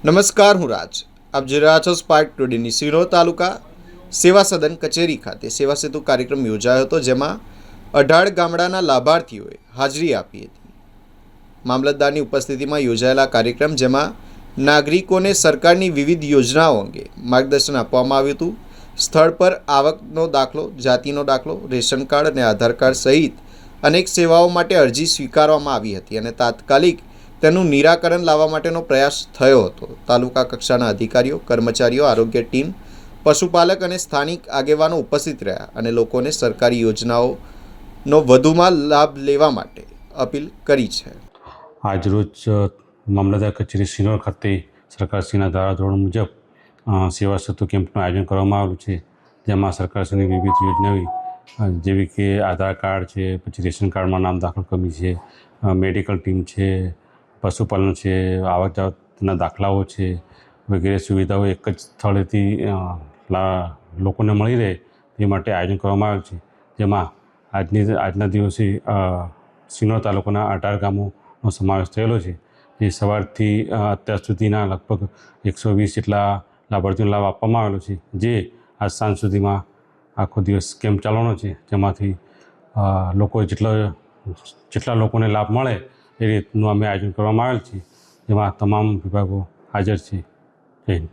નમસ્કાર, હું રાજ. આપ જોઈ રહ્યા છો સ્પાર્ક ટુડેની સિનોર તાલુકા સેવા સદન કચેરી ખાતે સેવા સેતુ કાર્યક્રમ યોજાયો હતો, જેમાં 18 ગામડાના લાભાર્થીઓએ હાજરી આપી હતી. મામલતદારની ઉપસ્થિતિમાં યોજાયેલા કાર્યક્રમ, જેમાં નાગરિકોને સરકારની વિવિધ યોજનાઓ અંગે માર્ગદર્શન આપવામાં આવ્યું હતું. સ્થળ પર આવકનો દાખલો, જાતિનો દાખલો, રેશન કાર્ડ અને આધાર કાર્ડ સહિત અનેક સેવાઓ માટે અરજી સ્વીકારવામાં આવી હતી અને તાત્કાલિક તેનું નિરાકરણ લાવવા માટેનો પ્રયાસ થયો હતો. તાલુકા કક્ષાના અધિકારીઓ, કર્મચારીઓ, આરોગ્ય ટીમ, પશુપાલક અને સ્થાનિક આગેવાનો ઉપસ્થિત રહ્યા અને લોકોને સરકારી યોજનાઓનો વધુમાં લાભ લેવા માટે અપીલ કરી છે. આજરોજ મામલતદાર કચેરી સિનોર ખાતે સરકારશ્રીના ધારાધોરણ મુજબ સેવા સેતુ કેમ્પનું આયોજન કરવામાં આવેલું છે, જેમાં સરકારશ્રીની વિવિધ યોજનાઓ જેવી કે આધાર કાર્ડ છે, પછી રેશન કાર્ડમાં નામ દાખલ કરવી છે, મેડિકલ ટીમ છે, પશુપાલન છે, આવક જાવકના દાખલાઓ છે વગેરે સુવિધાઓ એક જ સ્થળેથી લોકોને મળી રહે તે માટે આયોજન કરવામાં આવ્યું છે. જેમાં આજના દિવસે સિનોર તાલુકાના 18 ગામોનો સમાવેશ થયેલો છે, જે સવારથી અત્યાર સુધીના લગભગ 120 જેટલા લાભાર્થીઓને લાભ આપવામાં આવેલો છે, જે આજ સાંજ સુધીમાં આખો દિવસ કેમ્પ ચાલવાનો છે, જેમાંથી લોકો જેટલા લોકોને લાભ મળે એ રીતનું અમે આયોજન કરવામાં આવેલ છે, જેમાં તમામ વિભાગો હાજર છે. જય હિન્દ.